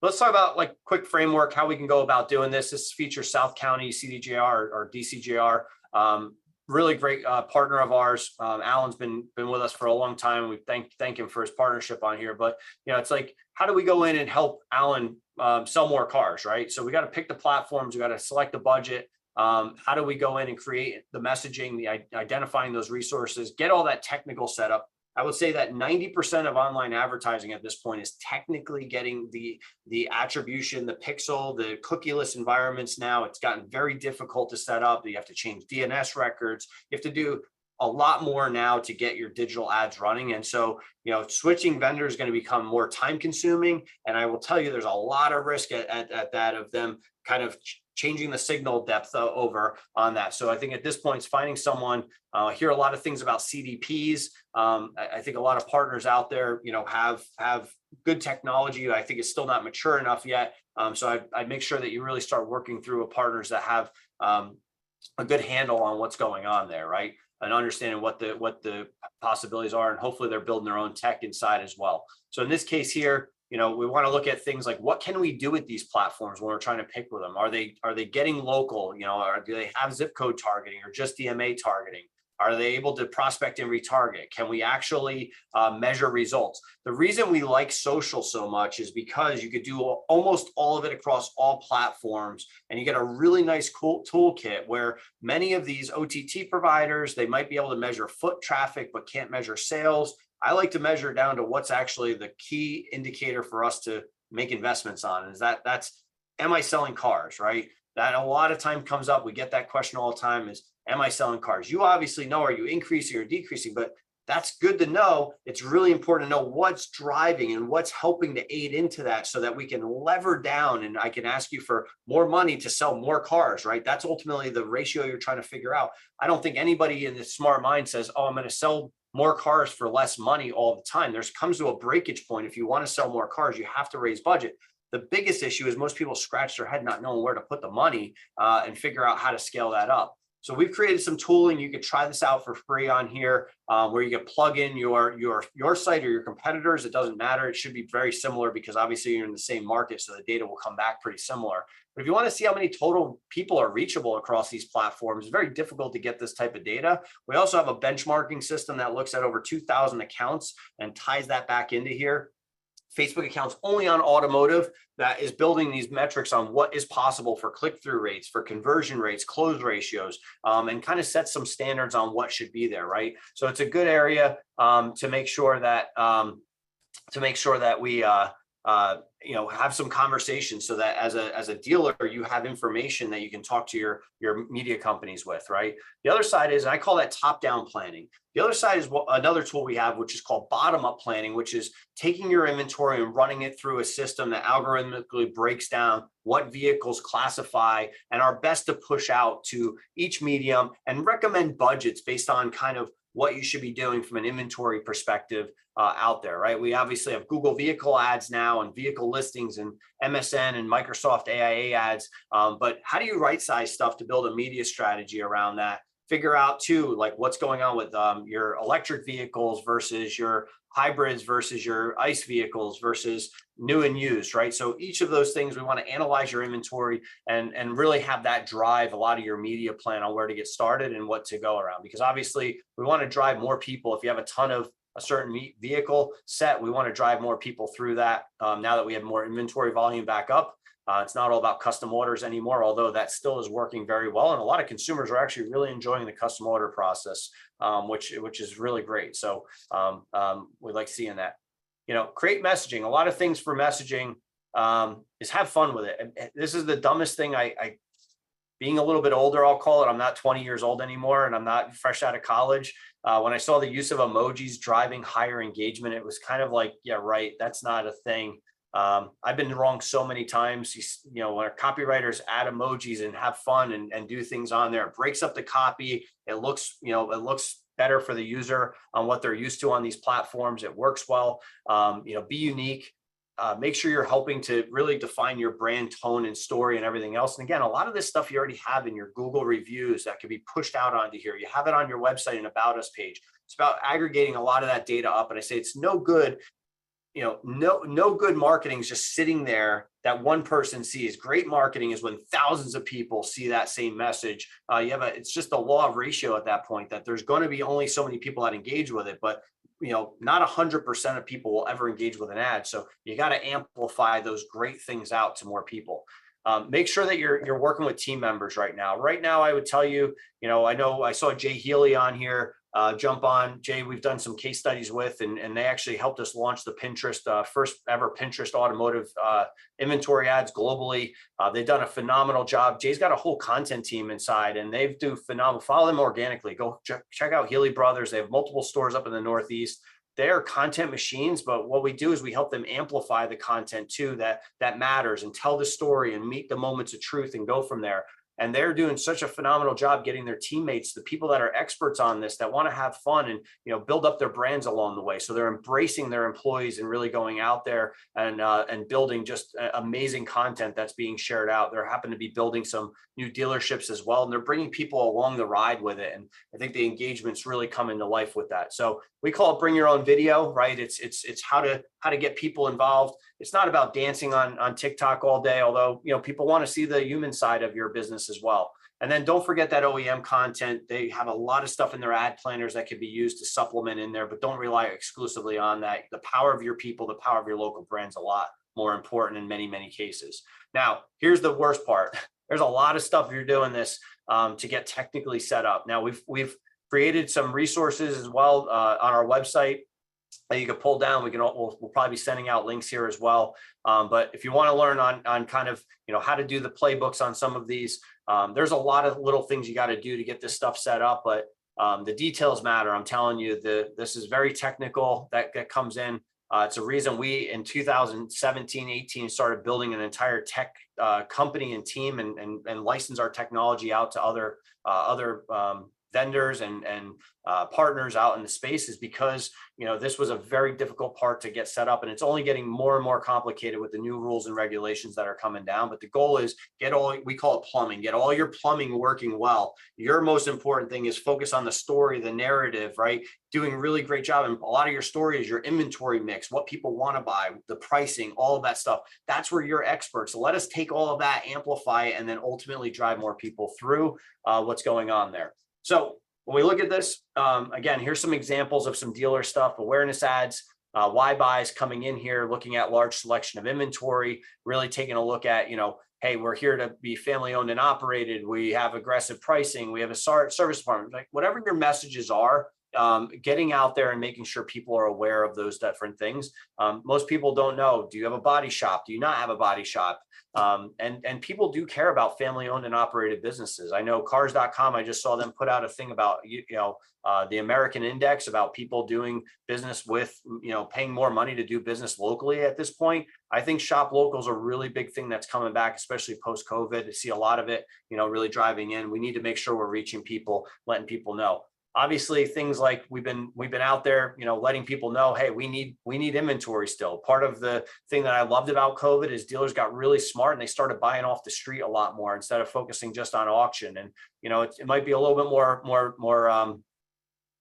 Let's talk about like quick framework, how we can go about doing this. This features South County CDJR or DCJR. Really great partner of ours. Alan's been with us for a long time. We thank him for his partnership on here. But it's like, how do we go in and help Alan sell more cars, right? So we got to pick the platforms. We got to select the budget. How do we go in and create the messaging, identifying those resources, get all that technical setup? I would say that 90% of online advertising at this point is technically getting the attribution, the pixel, the cookieless environments. Now it's gotten very difficult to set up. You have to change DNS records. You have to do a lot more now to get your digital ads running. And so, switching vendors is going to become more time consuming. And I will tell you, there's a lot of risk at that of them kind of changing the signal depth over on that. So I think at this point, it's finding someone. I hear a lot of things about CDPs. I think a lot of partners out there, have good technology. I think it's still not mature enough yet. So I'd make sure that you really start working through with partners that have a good handle on what's going on there, right? And understanding what the possibilities are, and hopefully they're building their own tech inside as well. So in this case here, we want to look at things like, what can we do with these platforms when we're trying to pick with them? Are they getting local? Or do they have zip code targeting or just DMA targeting? Are they able to prospect and retarget? Can we actually measure results? The reason we like social so much is because you could do almost all of it across all platforms, and you get a really nice cool toolkit where many of these OTT providers, they might be able to measure foot traffic, but can't measure sales. I like to measure down to what's actually the key indicator for us to make investments on. Is that's, am I selling cars, right? That a lot of time comes up. We get that question all the time is, am I selling cars? You obviously know, are you increasing or decreasing? But that's good to know. It's really important to know what's driving and what's helping to aid into that so that we can lever down and I can ask you for more money to sell more cars, right? That's ultimately the ratio you're trying to figure out. I don't think anybody in this smart mind says, oh, I'm going to sell more cars for less money all the time. There's comes to a breakage point. If you want to sell more cars, you have to raise budget. The biggest issue is most people scratch their head not knowing where to put the money and figure out how to scale that up. So we've created some tooling. You could try this out for free on here, where you can plug in your site or your competitors. It doesn't matter. It should be very similar because obviously you're in the same market, so the data will come back pretty similar. But if you want to see how many total people are reachable across these platforms, it's very difficult to get this type of data. We also have a benchmarking system that looks at over 2,000 accounts and ties that back into here. Facebook accounts only on Automotive that is building these metrics on what is possible for click-through rates, for conversion rates, close ratios, and kind of set some standards on what should be there, right? So it's a good area to make sure that we have some conversations so that as a dealer, you have information that you can talk to your media companies with, right? The other side is, and I call that top-down planning. The other side is another tool we have, which is called bottom-up planning, which is taking your inventory and running it through a system that algorithmically breaks down what vehicles classify and are best to push out to each medium and recommend budgets based on kind of what you should be doing from an inventory perspective out there, right? We obviously have Google vehicle ads now and vehicle listings and MSN and Microsoft AIA ads. But how do you right size stuff to build a media strategy around that? Figure out too, like what's going on with your electric vehicles versus your hybrids versus your ICE vehicles versus new and used, right? So each of those things, we want to analyze your inventory and really have that drive a lot of your media plan on where to get started and what to go around. Because obviously we want to drive more people. If you have a ton of a certain vehicle set, we want to drive more people through that now that we have more inventory volume back up. It's not all about custom orders anymore, although that still is working very well. And a lot of consumers are actually really enjoying the custom order process, which is really great. So we like seeing that. Create messaging. A lot of things for messaging is have fun with it. And this is the dumbest thing. I being a little bit older, I'll call it. I'm not 20 years old anymore, and I'm not fresh out of college. When I saw the use of emojis driving higher engagement, it was kind of like, yeah, right. That's not a thing. I've been wrong so many times. When our copywriters add emojis and have fun and do things on there, it breaks up the copy. It looks better for the user on what they're used to on these platforms. It works well. Be unique. Make sure you're helping to really define your brand tone and story and everything else. And again, a lot of this stuff you already have in your Google reviews that can be pushed out onto here. You have it on your website and About Us page. It's about aggregating a lot of that data up. And I say it's no good no good marketing is just sitting there that one person sees. Great marketing is when thousands of people see that same message. It's just a law of ratio at that point, that there's going to be only so many people that engage with it, but not 100% of people will ever engage with an ad. So you got to amplify those great things out to more people. Make sure that you're working with team members right now. Right now, I would tell you, I know I saw Jay Healy on here. Jump on. Jay, we've done some case studies with, and they actually helped us launch the Pinterest, first ever Pinterest automotive inventory ads globally. They've done a phenomenal job. Jay's got a whole content team inside, and they do phenomenal. Follow them organically. Go check out Healy Brothers. They have multiple stores up in the Northeast. They are content machines, but what we do is we help them amplify the content too that matters, and tell the story and meet the moments of truth and go from there. And they're doing such a phenomenal job getting their teammates, the people that are experts on this, that want to have fun and build up their brands along the way. So they're embracing their employees and really going out there and building just amazing content that's being shared out. They happen to be building some new dealerships as well, and they're bringing people along the ride with it. And I think the engagement's really coming to life with that. So we call it bring your own video, right? It's how to get people involved. It's not about dancing on TikTok all day, although people want to see the human side of your business as well. And then don't forget that OEM content. They have a lot of stuff in their ad planners that could be used to supplement in there, but don't rely exclusively on that. The power of your people, the power of your local brand's a lot more important in many, many cases. Now, here's the worst part. There's a lot of stuff if you're doing this to get technically set up. Now, we've created some resources as well on our website that you can pull down. We'll probably be sending out links here as well. But if you want to learn on kind of how to do the playbooks on some of these, there's a lot of little things you got to do to get this stuff set up. But the details matter. I'm telling you, this is very technical that comes in. It's a reason we in 2017, 18 started building an entire tech company and team and license our technology out to other vendors and partners out in the space, is because this was a very difficult part to get set up, and it's only getting more and more complicated with the new rules and regulations that are coming down. But the goal is we call it plumbing, get all your plumbing working well. Your most important thing is focus on the story, the narrative, right? Doing a really great job. And a lot of your story is your inventory mix, what people want to buy, the pricing, all of that stuff. That's where you're experts. So let us take all of that, amplify it, and then ultimately drive more people through what's going on there. So when we look at this, again, here's some examples of some dealer stuff, awareness ads, why buys coming in here, looking at large selection of inventory, really taking a look at, hey, we're here to be family owned and operated. We have aggressive pricing. We have a service department, like whatever your messages are, getting out there and making sure people are aware of those different things. Most people don't know, do you have a body shop? Do you not have a body shop? And people do care about family owned and operated businesses. I know cars.com, I just saw them put out a thing about, the American Index, about people doing business with, paying more money to do business locally at this point. I think shop local is a really big thing that's coming back, especially post-COVID. To see a lot of it, really driving in. We need to make sure we're reaching people, letting people know. Obviously, things like we've been out there, letting people know, hey, we need inventory still. Part of the thing that I loved about COVID is dealers got really smart and they started buying off the street a lot more instead of focusing just on auction. And it might be a little bit more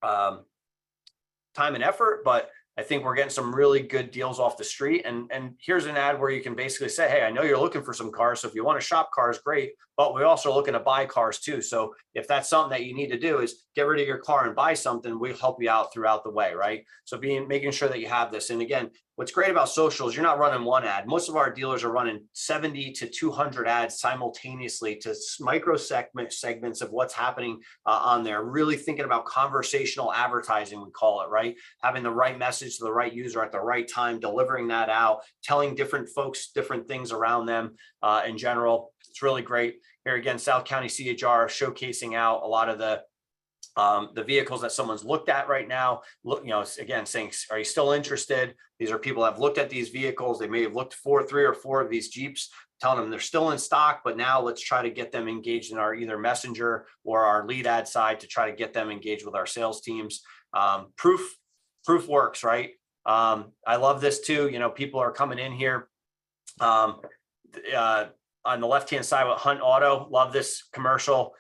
time and effort, but I think we're getting some really good deals off the street. And here's an ad where you can basically say, hey, I know you're looking for some cars. So if you want to shop cars, great. But we're also looking to buy cars too. So if that's something that you need to do is get rid of your car and buy something, we'll help you out throughout the way, right? So making sure that you have this. And again, what's great about social is you're not running one ad. Most of our dealers are running 70 to 200 ads simultaneously to micro segments of what's happening on there. Really thinking about conversational advertising, we call it, right? Having the right message to the right user at the right time, delivering that out, telling different folks different things around them in general. It's really great. Here again, South County CHR showcasing out a lot of the vehicles that someone's looked at right now. Again, saying, are you still interested? These are people that have looked at these vehicles. They may have looked for 3 or 4 of these Jeeps, telling them they're still in stock, but now let's try to get them engaged in our either messenger or our lead ad side to try to get them engaged with our sales teams. Proof works, right? I love this too. People are coming in here. On the left-hand side with Hunt Auto, love this commercial.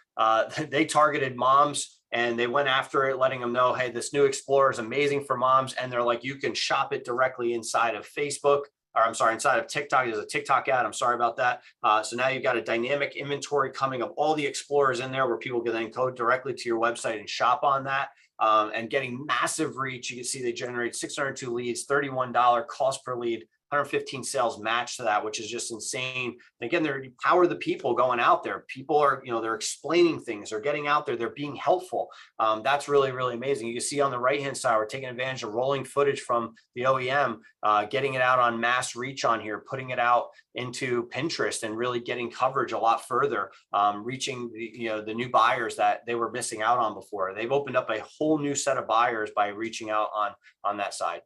They targeted moms and they went after it, letting them know, hey, this new Explorer is amazing for moms. And they're like, you can shop it directly inside of Facebook, or I'm sorry, inside of TikTok. There's a TikTok ad. I'm sorry about that. So now you've got a dynamic inventory coming of all the Explorers in there, where people can then go directly to your website and shop on that. And getting massive reach. You can see they generate 602 leads, $31 cost per lead, 115 sales match to that, which is just insane. And again, they're power the people going out there. People are, they're explaining things, they're getting out there, they're being helpful. That's really, really amazing. You can see on the right-hand side, we're taking advantage of rolling footage from the OEM, getting it out on mass reach on here, putting it out into Pinterest and really getting coverage a lot further, reaching the new buyers that they were missing out on before. They've opened up a whole new set of buyers by reaching out on that side.